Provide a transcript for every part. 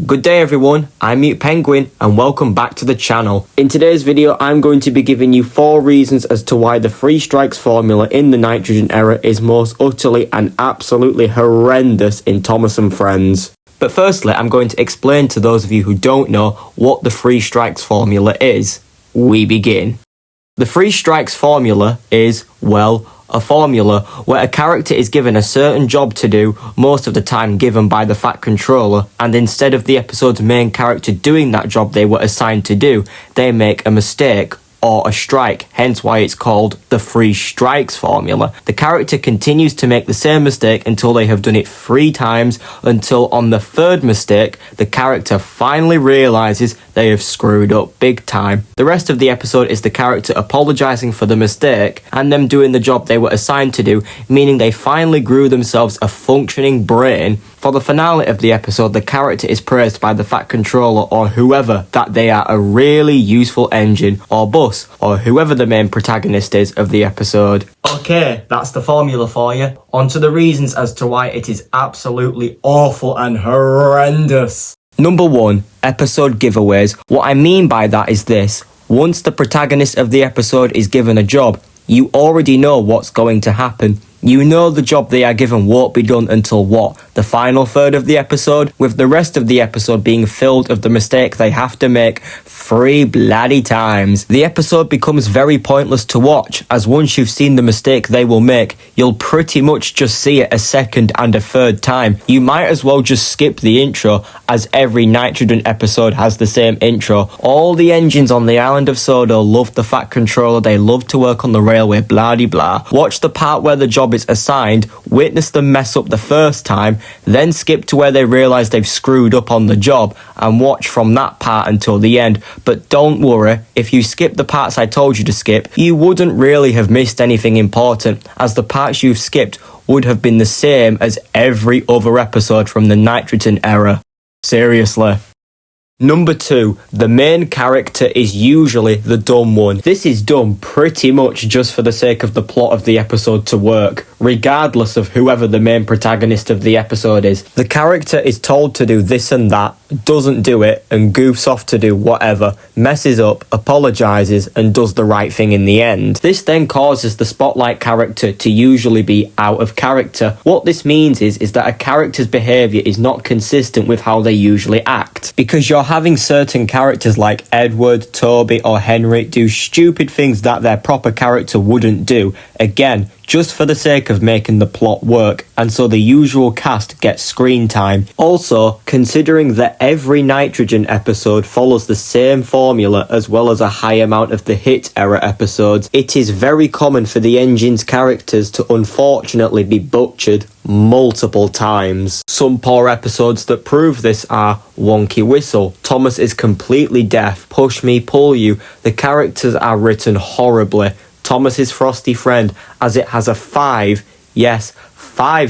Good day everyone, I'm Mute Penguin and welcome back to the channel. In today's video I'm going to be giving you 4 reasons as to why the 3 strikes formula in the Nitrogen era is most utterly and absolutely horrendous in Thomas and Friends. But firstly I'm going to explain to those of you who don't know what the 3 strikes formula is. We begin. The 3 strikes formula is, well, a formula where a character is given a certain job to do, most of the time given by the Fat Controller, and instead of the episode's main character doing that job they were assigned to do, they make a mistake or a strike, hence why it's called the 3 strikes formula. The character continues to make the same mistake until they have done it 3 times, until on the 3rd mistake, the character finally realises they have screwed up big time. The rest of the episode is the character apologising for the mistake and them doing the job they were assigned to do, meaning they finally grew themselves a functioning brain. For the finale of the episode, the character is praised by the Fat Controller or whoever that they are a really useful engine or bus, or whoever the main protagonist is of the episode. Okay, that's the formula for you. On to the reasons as to why it is absolutely awful and horrendous. Number 1, episode giveaways. What I mean by that is this. Once the protagonist of the episode is given a job, you already know what's going to happen. You know the job they are given won't be done until what? The final third of the episode? With the rest of the episode being filled of the mistake they have to make 3 bloody times. The episode becomes very pointless to watch, as once you've seen the mistake they will make, you'll pretty much just see it a 2nd and a 3rd time. You might as well just skip the intro, as every Nitrogen episode has the same intro. All the engines on the island of Sodo love the Fat Controller, they love to work on the railway, blah de blah. Watch the part where the job is assigned, witness them mess up the first time, then skip to where they realise they've screwed up on the job, and watch from that part until the end. But don't worry, if you skip the parts I told you to skip, you wouldn't really have missed anything important, as the parts you've skipped would have been the same as every other episode from the Nitrogen era. Seriously. Number 2, the main character is usually the dumb one. This is done pretty much just for the sake of the plot of the episode to work, regardless of whoever the main protagonist of the episode is. The character is told to do this and that, doesn't do it, and goofs off to do whatever, messes up, apologises, and does the right thing in the end. This then causes the spotlight character to usually be out of character. What this means is that a character's behaviour is not consistent with how they usually act, because you're having certain characters like Edward, Toby, or Henry do stupid things that their proper character wouldn't do, again, just for the sake of making the plot work, and so the usual cast gets screen time. Also, considering that every Nitrogen episode follows the same formula as well as a high amount of the Hit era episodes, it is very common for the engine's characters to unfortunately be butchered multiple times. Some poor episodes that prove this are Wonky Whistle, Thomas is completely deaf, Push Me Pull You, the characters are written horribly, Thomas's Frosty Friend, as it has a 5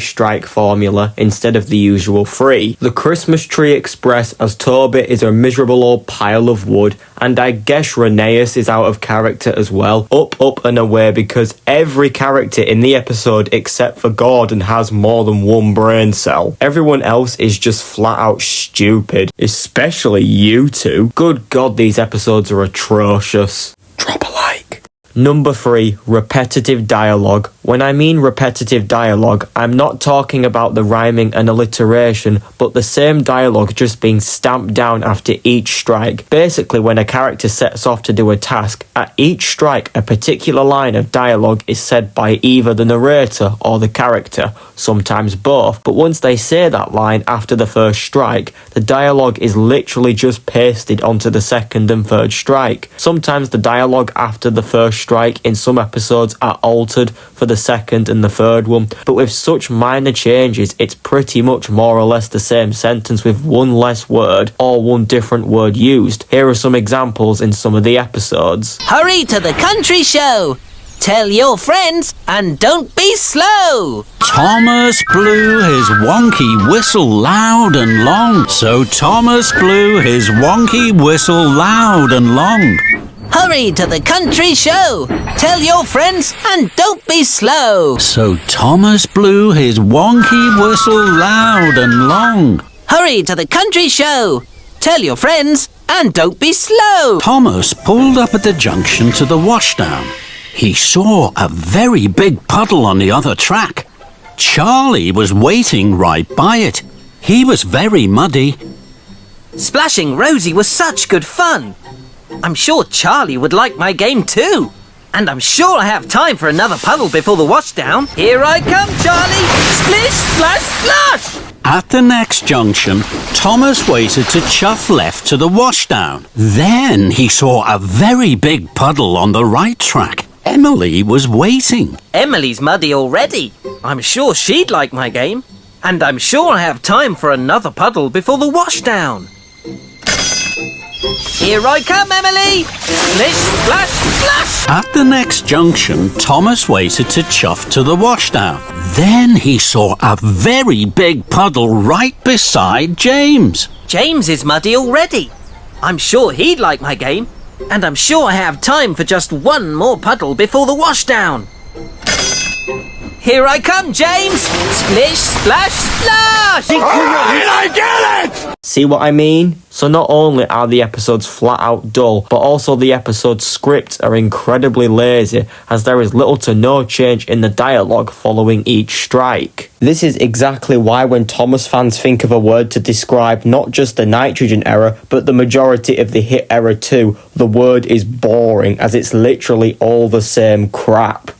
strike formula instead of the usual 3. The Christmas Tree Express, as Toby is a miserable old pile of wood, and I guess Rheneas is out of character as well. Up and away, because every character in the episode except for Gordon has more than 1 brain cell. Everyone else is just flat out stupid, especially you two. Good God, these episodes are atrocious. Drop a like. Number 3, repetitive dialogue. When I mean repetitive dialogue, I'm not talking about the rhyming and alliteration, but the same dialogue just being stamped down after each strike. Basically, when a character sets off to do a task, at each strike a particular line of dialogue is said by either the narrator or the character, sometimes both, but once they say that line after the 1st strike, the dialogue is literally just pasted onto the 2nd and 3rd strike. Sometimes the dialogue after the 1st strike in some episodes are altered for the 2nd and the 3rd one, but with such minor changes it's pretty much more or less the same sentence with 1 less word or 1 different word used. Here are some examples in some of the episodes. Hurry to the country show! Tell your friends and don't be slow! Thomas blew his wonky whistle loud and long. So Thomas blew his wonky whistle loud and long. Hurry to the country show! Tell your friends and don't be slow! So Thomas blew his wonky whistle loud and long. Hurry to the country show. Tell your friends and don't be slow. Thomas pulled up at the junction to the washdown. He saw a very big puddle on the other track. Charlie was waiting right by it. He was very muddy. Splashing Rosie was such good fun. I'm sure Charlie would like my game too. And I'm sure I have time for another puddle before the washdown. Here I come, Charlie! Splish, splash, splash! At the next junction, Thomas waited to chuff left to the washdown. Then he saw a very big puddle on the right track. Emily was waiting. Emily's muddy already. I'm sure she'd like my game. And I'm sure I have time for another puddle before the washdown. Here I come, Emily! Splish, splash, splash! At the next junction, Thomas waited to chuff to the washdown. Then he saw a very big puddle right beside James. James is muddy already. I'm sure he'd like my game. And I'm sure I have time for just one more puddle before the washdown. Here I come, James! Splish, splash, splash! I get it! See what I mean? So not only are the episodes flat out dull, but also the episode scripts are incredibly lazy, as there is little to no change in the dialogue following each strike. This is exactly why when Thomas fans think of a word to describe not just the nitrogen era, but the majority of the hit era too, the word is boring, as it's literally all the same crap.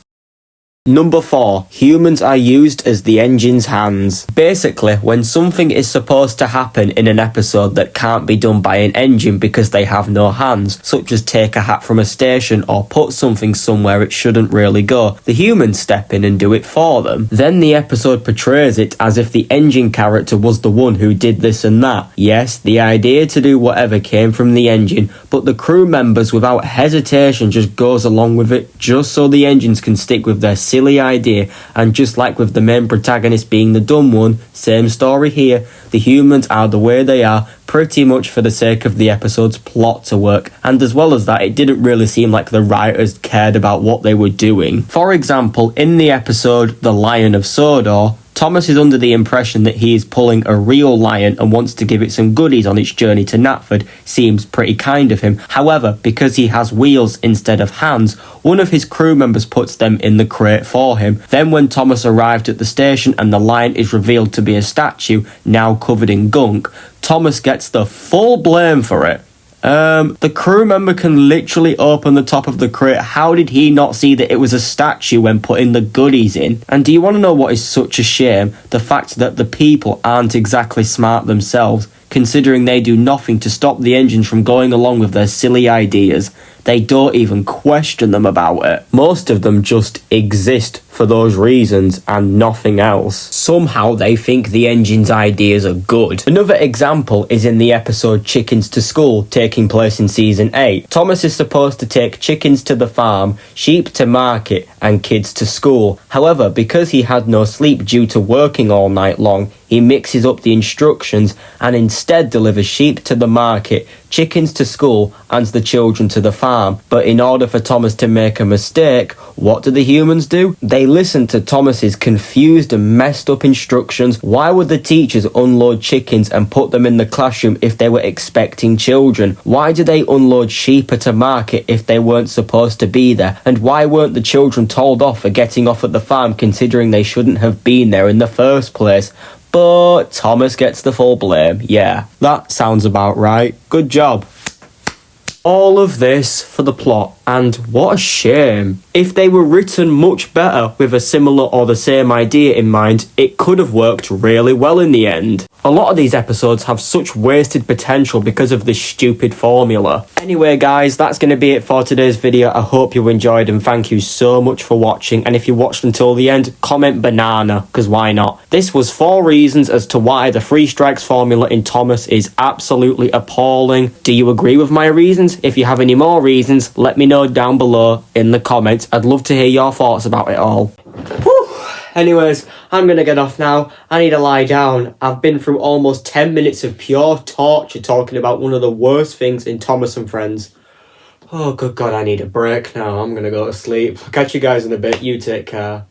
Number 4. Humans are used as the engine's hands. Basically, when something is supposed to happen in an episode that can't be done by an engine because they have no hands, such as take a hat from a station or put something somewhere it shouldn't really go, the humans step in and do it for them. Then the episode portrays it as if the engine character was the one who did this and that. Yes, the idea to do whatever came from the engine, but the crew members without hesitation just goes along with it just so the engines can stick with their silly idea. And just like with the main protagonist being the dumb one, same story here, the humans are the way they are pretty much for the sake of the episode's plot to work, and as well as that, it didn't really seem like the writers cared about what they were doing. For example, in the episode The Lion of Sodor, Thomas is under the impression that he is pulling a real lion and wants to give it some goodies on its journey to Knapford. Seems pretty kind of him. However, because he has wheels instead of hands, one of his crew members puts them in the crate for him. Then when Thomas arrived at the station and the lion is revealed to be a statue, now covered in gunk, Thomas gets the full blame for it. The crew member can literally open the top of the crate. How did he not see that it was a statue when putting the goodies in? And do you want to know what is such a shame? The fact that the people aren't exactly smart themselves, considering they do nothing to stop the engines from going along with their silly ideas. They don't even question them about it. Most of them just exist for those reasons and nothing else. Somehow they think the engine's ideas are good. Another example is in the episode Chickens to School, taking place in season 8. Thomas is supposed to take chickens to the farm, sheep to market, and kids to school. However, because he had no sleep due to working all night long, he mixes up the instructions and instead delivers sheep to the market, chickens to school, and the children to the farm. But in order for Thomas to make a mistake, what do the humans do? They listen to Thomas's confused and messed up instructions. Why would the teachers unload chickens and put them in the classroom if they were expecting children? Why do they unload sheep at a market if they weren't supposed to be there? And why weren't the children told off for getting off at the farm considering they shouldn't have been there in the first place? But Thomas gets the full blame. Yeah, that sounds about right. Good job. All of this for the plot, and what a shame. If they were written much better with a similar or the same idea in mind, it could have worked really well in the end. A lot of these episodes have such wasted potential because of this stupid formula. Anyway guys, that's going to be it for today's video. I hope you enjoyed and thank you so much for watching. And if you watched until the end, comment banana, because why not? This was 4 reasons as to why the 3 strikes formula in Thomas is absolutely appalling. Do you agree with my reasons? If you have any more reasons, let me know down below in the comments. I'd love to hear your thoughts about it all. Whew. Anyways, I'm gonna get off now. I need to lie down. I've been through almost 10 minutes of pure torture talking about one of the worst things in Thomas and Friends. Oh, good God, I need a break now. I'm gonna go to sleep. I'll catch you guys in a bit. You take care.